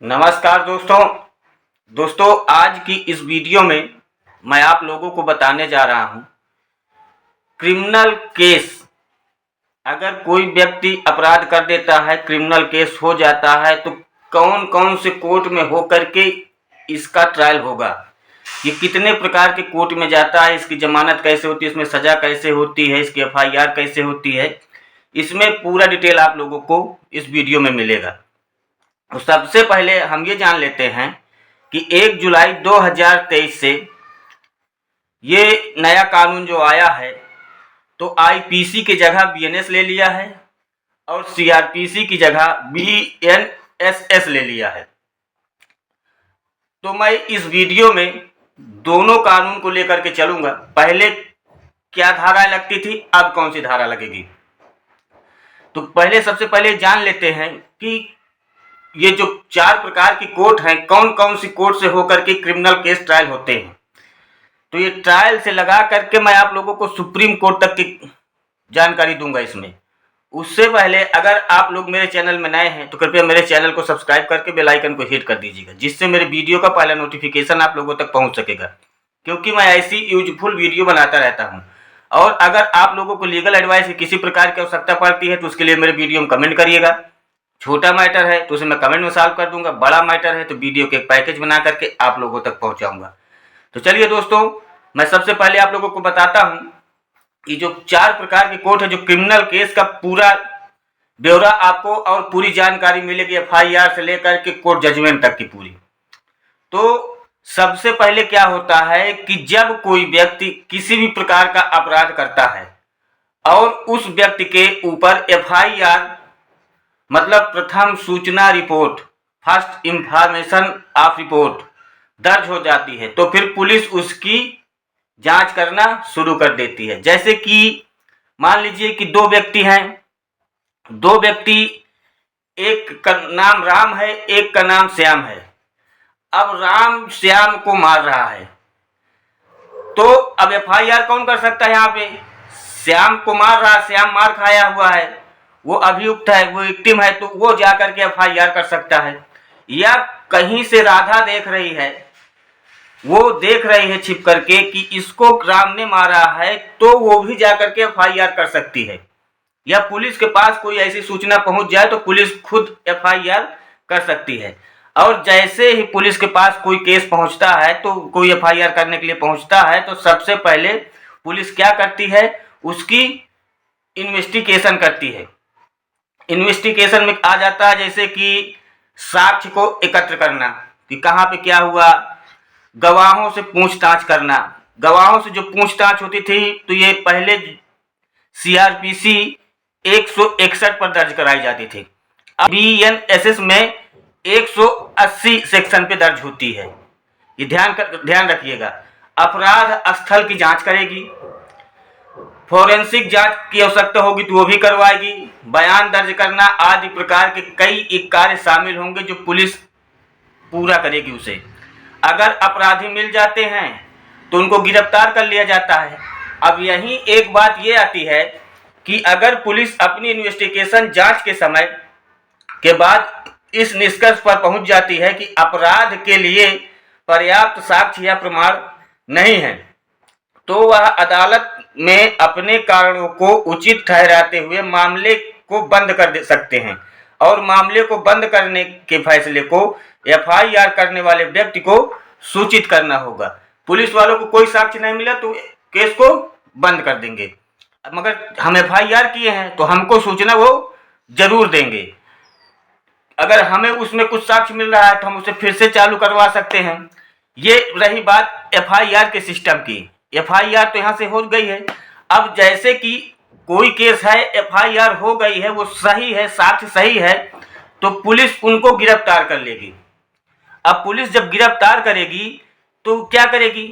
नमस्कार दोस्तों आज की इस वीडियो में मैं आप लोगों को बताने जा रहा हूं क्रिमिनल केस। अगर कोई व्यक्ति अपराध कर देता है, क्रिमिनल केस हो जाता है, तो कौन कौन से कोर्ट में हो करके इसका ट्रायल होगा, ये कितने प्रकार के कोर्ट में जाता है, इसकी जमानत कैसे होती है, इसमें सज़ा कैसे होती है, इसकी FIR कैसे होती है, इसमें पूरा डिटेल आप लोगों को इस वीडियो में मिलेगा। तो सबसे पहले हम ये जान लेते हैं कि 1 जुलाई 2023 से ये नया कानून जो आया है, तो IPC की जगह BNS ले लिया है और CRPC की जगह BNSS ले लिया है। तो मैं इस वीडियो में दोनों कानून को लेकर के चलूँगा। पहले क्या धारा लगती थी, अब कौन सी धारा लगेगी। तो सबसे पहले जान लेते हैं कि ये जो 4 प्रकार की कोर्ट हैं, कौन कौन सी कोर्ट से होकर के क्रिमिनल केस ट्रायल होते हैं। तो ये ट्रायल से लगा करके मैं आप लोगों को सुप्रीम कोर्ट तक की जानकारी दूंगा इसमें। उससे पहले अगर आप लोग मेरे चैनल में नए हैं तो कृपया मेरे चैनल को सब्सक्राइब करके बेल आइकन को हिट कर दीजिएगा, जिससे मेरे वीडियो का पहला नोटिफिकेशन आप लोगों तक पहुंच सकेगा, क्योंकि मैं ऐसी यूजफुल वीडियो बनाता रहता हूं। और अगर आप लोगों को लीगल एडवाइस की किसी प्रकार की आवश्यकता पड़ती है तो उसके लिए मेरे वीडियो में कमेंट करिएगा। छोटा मैटर है तो उसे मैं कमेंट में सॉल्व कर दूंगा, बड़ा मैटर है तो वीडियो के एक पैकेज बना करके आप लोगों तक पहुंचाऊंगा। तो चलिए दोस्तों, मैं सबसे पहले आप लोगों को बताता हूं कि जो 4 प्रकार के कोर्ट है, जो क्रिमिनल केस का पूरा ब्यौरा आपको और पूरी जानकारी मिलेगी, FIR से लेकर के कोर्ट जजमेंट तक की पूरी। तो सबसे पहले क्या होता है कि जब कोई व्यक्ति किसी भी प्रकार का अपराध करता है और उस व्यक्ति के ऊपर FIR मतलब प्रथम सूचना report, first information of report दर्ज हो जाती है, तो फिर पुलिस उसकी जांच करना शुरू कर देती है। जैसे कि मान लीजिए कि 2 व्यक्ति हैं, 2 व्यक्ति, एक का नाम राम है, एक का नाम श्याम है। अब राम श्याम को मार रहा है, तो अब FIR कौन कर सकता है। यहाँ पे श्याम को मार रहा है, श्याम मार खाया हुआ है, वो अभियुक्त है, वो विक्टिम है, तो वो जाकर के FIR कर सकता है। या कहीं से राधा देख रही है, वो देख रही है छिप करके कि इसको राम ने मारा है, तो वो भी जाकर के FIR कर सकती है। या पुलिस के पास कोई ऐसी सूचना पहुंच जाए तो पुलिस खुद FIR कर सकती है। और जैसे ही पुलिस के पास कोई केस पहुंचता है, तो कोई FIR करने के लिए पहुंचता है, तो सबसे पहले पुलिस क्या करती है, उसकी इन्वेस्टिगेशन करती है। इन्वेस्टिगेशन में आ जाता है जैसे कि साक्ष्य को एकत्र करना कि कहाँ पे क्या हुआ, गवाहों से पूछताछ करना। गवाहों से जो पूछताछ होती थी तो ये पहले CRPC 161 पर दर्ज कराई जाती थी, अब BNSS में 180 सेक्शन पे दर्ज होती है। ये ध्यान रखिएगा। अपराध स्थल की जांच करेगी, फोरेंसिक जांच की आवश्यकता होगी तो वो भी करवाएगी, बयान दर्ज करना आदि प्रकार के कई कार्य शामिल होंगे जो पुलिस पूरा करेगी उसे। अगर अपराधी मिल जाते हैं तो उनको गिरफ्तार कर लिया जाता है। अब यही एक बात ये आती है कि अगर पुलिस अपनी इन्वेस्टिगेशन जांच के समय के बाद इस निष्कर्ष पर पहुंच जाती है कि अपराध के लिए पर्याप्त साक्ष्य या प्रमाण नहीं है, तो वह अदालत में अपने कारणों को उचित ठहराते हुए मामले को बंद कर दे सकते हैं। और मामले को बंद करने के फैसले को FIR करने वाले व्यक्ति को सूचित करना होगा। पुलिस वालों को कोई साक्ष्य नहीं मिला तो केस को बंद कर देंगे, मगर हम FIR किए हैं तो हमको सूचना वो जरूर देंगे। अगर हमें उसमें कुछ साक्ष्य मिल रहा है तो हम उसे फिर से चालू करवा सकते हैं। ये रही बात FIR के सिस्टम की। FIR तो यहाँ से हो गई है। अब जैसे कि कोई केस है, FIR हो गई है, वो सही है, साक्ष्य सही है, तो पुलिस उनको गिरफ्तार कर लेगी। अब पुलिस जब गिरफ्तार करेगी तो क्या करेगी,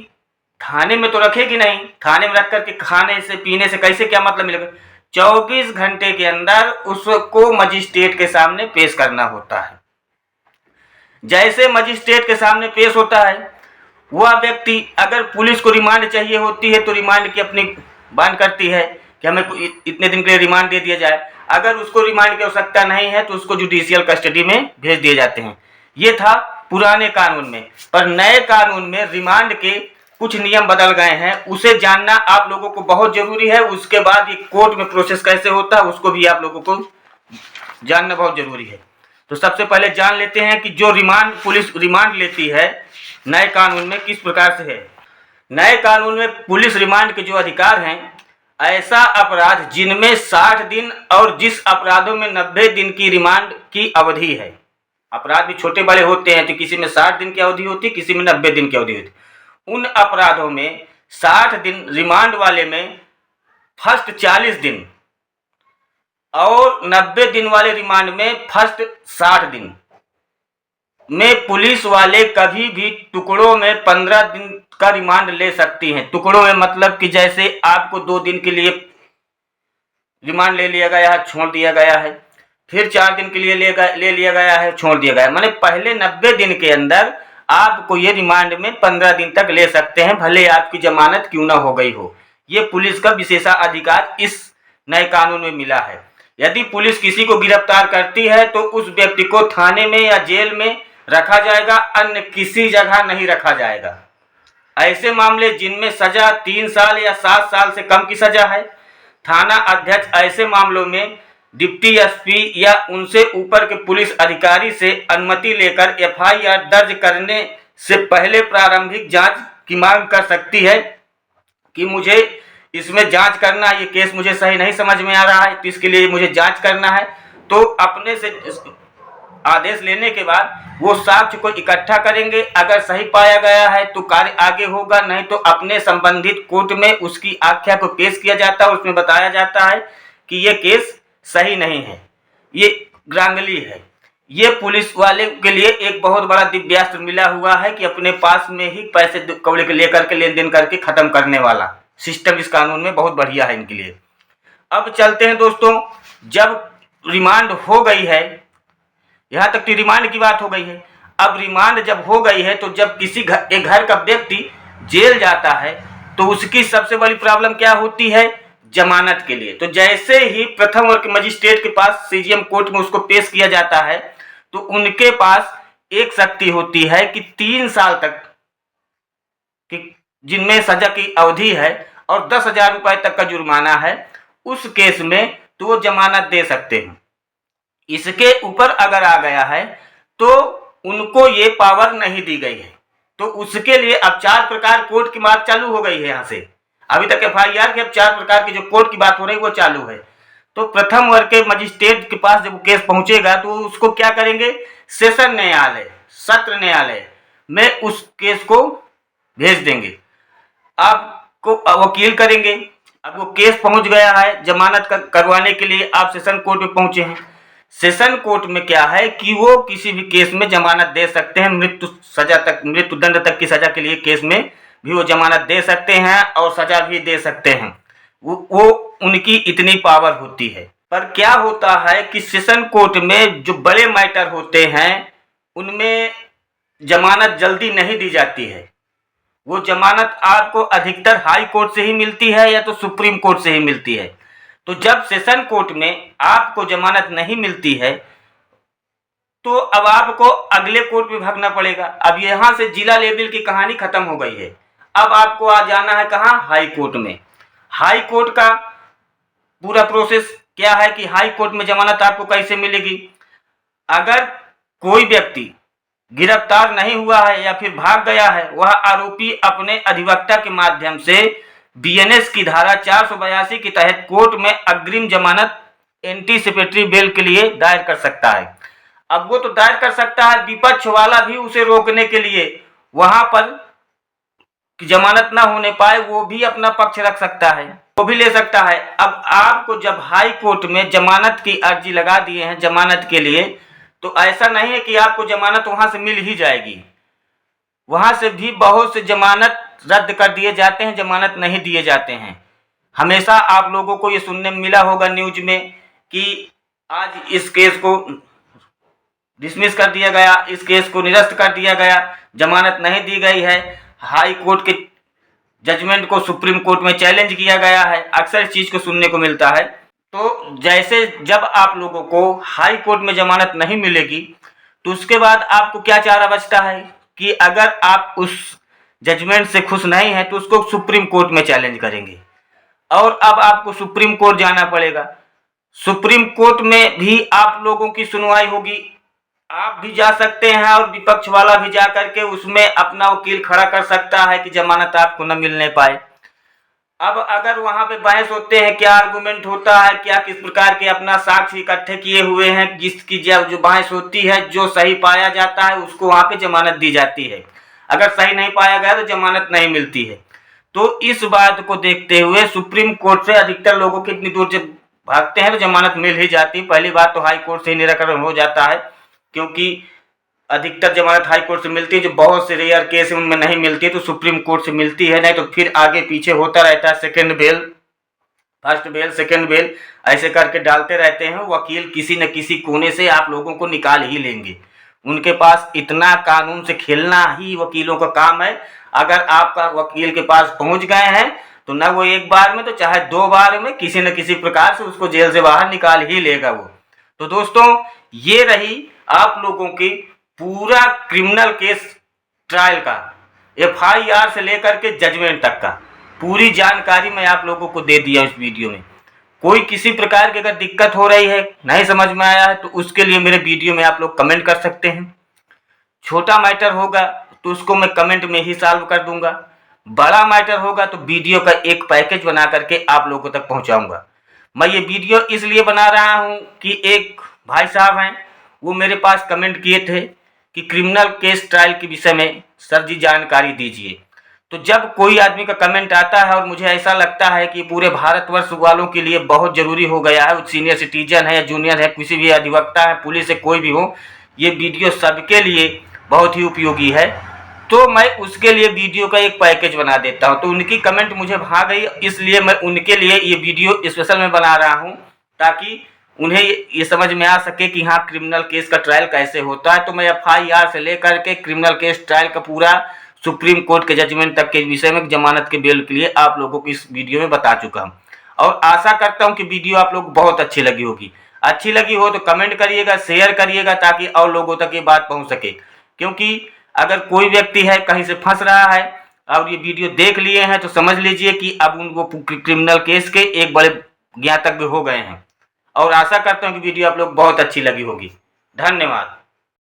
थाने में तो रखेगी नहीं, थाने में रख करके खाने से पीने से कैसे क्या मतलब मिलेगा। 24 घंटे के अंदर उसको मजिस्ट्रेट के सामने पेश करना होता है। जैसे मजिस्ट्रेट के सामने पेश होता है, वह व्यक्ति, अगर पुलिस को रिमांड चाहिए होती है तो रिमांड की अपनी बात करती है कि हमें इतने दिन के लिए रिमांड दे दिया जाए। अगर उसको रिमांड की आवश्यकता नहीं है तो उसको जुडिशियल कस्टडी में भेज दिए जाते हैं। ये था पुराने कानून में। पर नए कानून में रिमांड के कुछ नियम बदल गए हैं, उसे जानना आप लोगों को बहुत जरूरी है। उसके बाद ये कोर्ट में प्रोसेस कैसे होता है उसको भी आप लोगों को जानना बहुत जरूरी है। तो सबसे पहले जान लेते हैं कि जो पुलिस रिमांड लेती है नए कानून में किस प्रकार से है। नए कानून में पुलिस रिमांड के जो अधिकार हैं, ऐसा अपराध जिनमें 60 दिन और जिस अपराधों में 90 दिन की रिमांड की अवधि है। अपराध भी छोटे बड़े होते हैं, तो किसी में 60 दिन की अवधि होती है, किसी में 90 दिन की अवधि होती है। उन अपराधों में 60 दिन रिमांड वाले में फर्स्ट 40 दिन और 90 दिन वाले रिमांड में फर्स्ट 60 दिन में पुलिस वाले कभी भी टुकड़ों में 15 दिन का रिमांड ले सकती हैं। टुकड़ों में मतलब कि जैसे आपको 2 दिन के लिए रिमांड ले लिया गया है, छोड़ दिया गया है, फिर 4 दिन के लिए ले लिया गया है, छोड़ दिया गया है। माने पहले 90 दिन के अंदर आपको ये रिमांड में 15 दिन तक ले सकते हैं, भले आपकी जमानत क्यों ना हो गई हो। ये पुलिस का विशेषाधिकार इस नए कानून में मिला है। यदि पुलिस किसी को गिरफ्तार करती है तो उस व्यक्ति को थाने में या जेल में रखा जाएगा, अन्य किसी जगह नहीं रखा जाएगा। ऐसे मामले जिनमें सजा 3 साल या 7 साल से कम की सजा है, थाना अध्यक्ष ऐसे मामलों में डिप्टी एसपी या उनसे ऊपर के पुलिस अधिकारी से अनुमति लेकर एफआईआर दर्ज करने से पहले प्रारंभिक जांच की मांग कर सकती है कि मुझे इसमें जांच करना, ये केस मुझे सही नहीं समझ में आ रहा है, तो इसके लिए मुझे जांच करना है। तो अपने से आदेश लेने के बाद वो साक्ष्य को इकट्ठा करेंगे। अगर सही पाया गया है तो कार्य आगे होगा, नहीं तो अपने संबंधित कोर्ट में उसकी आख्या को पेश किया जाता है। उसमें बताया जाता है कि ये केस सही नहीं है, ये ग्रांगली है। ये पुलिस वाले के लिए एक बहुत बड़ा दिव्यास्त्र मिला हुआ है कि अपने पास में ही पैसे कौड़े के लेकर के लेन देन करके खत्म करने वाला सिस्टम इस कानून में बहुत बढ़िया है इनके लिए। अब चलते हैं दोस्तों, जब रिमांड हो गई है, यहाँ तक तो रिमांड की बात हो गई है। अब रिमांड जब हो गई है तो जब किसी एक घर का व्यक्ति जेल जाता है तो उसकी सबसे बड़ी प्रॉब्लम क्या होती है, जमानत के लिए। तो जैसे ही प्रथम वर्ग के मजिस्ट्रेट के पास सीजीएम कोर्ट में उसको पेश किया जाता है तो उनके पास एक शक्ति होती है कि 3 साल तक कि जिनमें सजा की अवधि है और 10,000 रुपए तक का जुर्माना है, उस केस में तो वो जमानत दे सकते हैं। इसके ऊपर अगर आ गया है तो उनको ये पावर नहीं दी गई है। तो उसके लिए अब 4 प्रकार कोर्ट की बात चालू हो गई है। यहाँ से अभी तक एफआईआर के अब 4 प्रकार की जो कोर्ट की बात हो रही है वो चालू है। तो प्रथम वर्ग के मजिस्ट्रेट के पास जब केस पहुंचेगा तो उसको क्या करेंगे, सेशन न्यायालय, सत्र न्यायालय में उस केस को भेज देंगे। आपको वकील करेंगे। अब वो केस पहुंच गया है, जमानत करवाने के लिए आप सेशन कोर्ट में पहुंचे हैं। सेशन कोर्ट में क्या है कि वो किसी भी केस में जमानत दे सकते हैं, मृत्युदंड तक की सजा के लिए केस में भी वो जमानत दे सकते हैं और सजा भी दे सकते हैं। वो उनकी इतनी पावर होती है। पर क्या होता है कि सेशन कोर्ट में जो बड़े मैटर होते हैं उनमें जमानत जल्दी नहीं दी जाती है। वो जमानत आपको अधिकतर हाई कोर्ट से ही मिलती है या तो सुप्रीम कोर्ट से ही मिलती है। तो जब सेशन कोर्ट में आपको जमानत नहीं मिलती है तो अब आपको अगले कोर्ट में भागना पड़ेगा। अब यहाँ से जिला लेवल की कहानी खत्म हो गई है। अब आपको आ जाना है कहाँ, हाई कोर्ट में। हाई कोर्ट का पूरा प्रोसेस क्या है कि हाई कोर्ट में जमानत आपको कैसे मिलेगी। अगर कोई व्यक्ति गिरफ्तार नहीं हुआ है या फिर भाग गया है, वह आरोपी अपने अधिवक्ता के माध्यम से बीएनएस की धारा 482 के तहत कोर्ट में अग्रिम जमानत एंटीसिपेटरी बेल के लिए दायर कर सकता है। अब वो तो दायर कर सकता है, विपक्ष वाला भी उसे रोकने के लिए वहां पर जमानत ना होने पाए वो भी अपना पक्ष रख सकता है, वो भी ले सकता है। अब आपको जब हाई कोर्ट में जमानत की अर्जी लगा दिए हैं जमानत के लिए, तो ऐसा नहीं है कि आपको जमानत वहां से मिल ही जाएगी। वहां से भी बहुत से जमानत रद्द कर दिए जाते हैं, जमानत नहीं दिए जाते हैं। हमेशा आप लोगों को ये सुनने में मिला होगा न्यूज में कि आज इस केस को डिसमिस कर दिया गया, इस केस को निरस्त कर दिया गया, जमानत नहीं दी गई है। हाई कोर्ट के जजमेंट को सुप्रीम कोर्ट में चैलेंज किया गया है। अक्सर इस चीज को सुनने को मिलता है। तो जैसे जब आप लोगों को हाई कोर्ट में जमानत नहीं मिलेगी तो उसके बाद आपको क्या चारा बचता है कि अगर आप उस जजमेंट से खुश नहीं हैं तो उसको सुप्रीम कोर्ट में चैलेंज करेंगे। और अब आपको सुप्रीम कोर्ट जाना पड़ेगा। सुप्रीम कोर्ट में भी आप लोगों की सुनवाई होगी। आप भी जा सकते हैं और विपक्ष वाला भी जा करके उसमें अपना वकील खड़ा कर सकता है कि जमानत आपको न मिलने पाए। अब अगर वहां पे बहस होते हैं, क्या आर्गुमेंट होता है, क्या किस प्रकार के अपना साक्ष्य इकट्ठे किए हुए हैं, जिसकी जो बहस होती है, जो सही पाया जाता है उसको वहां पे जमानत दी जाती है। अगर सही नहीं पाया गया तो जमानत नहीं मिलती है। तो इस बात को देखते हुए सुप्रीम कोर्ट से अधिकतर लोगों की इतनी दूर जब भागते हैं तो जमानत मिल ही जाती है। पहली बात तो हाई कोर्ट से ही निराकरण हो जाता है, क्योंकि अधिकतर जमानत हाई कोर्ट से मिलती है। जो बहुत से रेयर केस उनमें नहीं मिलती है तो सुप्रीम कोर्ट से मिलती है, नहीं तो फिर आगे पीछे होता रहता है। Second bell, first bell, second bell, ऐसे करके डालते रहते हैं। वकील किसी न किसी कोने से आप लोगों को निकाल ही लेंगे। उनके पास इतना कानून से खेलना ही वकीलों का काम है। अगर आपका वकील के पास पहुंच गए हैं तो न वो एक बार में तो चाहे 2 बार में किसी न किसी प्रकार से उसको जेल से बाहर निकाल ही लेगा वो। तो दोस्तों, ये रही आप लोगों की पूरा क्रिमिनल केस ट्रायल का, FIR से लेकर के जजमेंट तक का पूरी जानकारी मैं आप लोगों को दे दिया इस वीडियो में। कोई किसी प्रकार की अगर दिक्कत हो रही है, नहीं समझ में आया है, तो उसके लिए मेरे वीडियो में आप लोग कमेंट कर सकते हैं। छोटा मैटर होगा तो उसको मैं कमेंट में ही सॉल्व कर दूंगा। बड़ा मैटर होगा तो वीडियो का एक पैकेज बना करके आप लोगों तक पहुंचाऊंगा। मैं ये वीडियो इसलिए बना रहा हूं कि एक भाई साहब हैं, वो मेरे पास कमेंट किए थे कि क्रिमिनल केस ट्रायल के विषय में सर जी जानकारी दीजिए। तो जब कोई आदमी का कमेंट आता है और मुझे ऐसा लगता है कि पूरे भारतवर्ष वालों के लिए बहुत ज़रूरी हो गया है, सीनियर सिटीजन है या जूनियर है, किसी भी अधिवक्ता है, पुलिस है, कोई भी हो, ये वीडियो सबके लिए बहुत ही उपयोगी है, तो मैं उसके लिए वीडियो का एक पैकेज बना देता हूँ। तो उनकी कमेंट मुझे भा गई, इसलिए मैं उनके लिए ये वीडियो स्पेशल में बना रहा हूँ, ताकि उन्हें ये समझ में आ सके कि हाँ क्रिमिनल केस का ट्रायल कैसे होता है। तो मैं FIR से लेकर के क्रिमिनल केस ट्रायल का पूरा सुप्रीम कोर्ट के जजमेंट तक के विषय में जमानत के बेल के लिए आप लोगों को इस वीडियो में बता चुका हूँ। और आशा करता हूँ कि वीडियो आप लोग बहुत अच्छी लगी होगी। अच्छी लगी हो तो कमेंट करिएगा, शेयर करिएगा, ताकि और लोगों तक ये बात पहुँच सके। क्योंकि अगर कोई व्यक्ति है कहीं से फंस रहा है और ये वीडियो देख लिए हैं तो समझ लीजिए कि अब उनको क्रिमिनल केस के एक बड़े ज्ञातज्ञ हो गए हैं। और आशा करता हूँ कि वीडियो आप लोग बहुत अच्छी लगी होगी। धन्यवाद।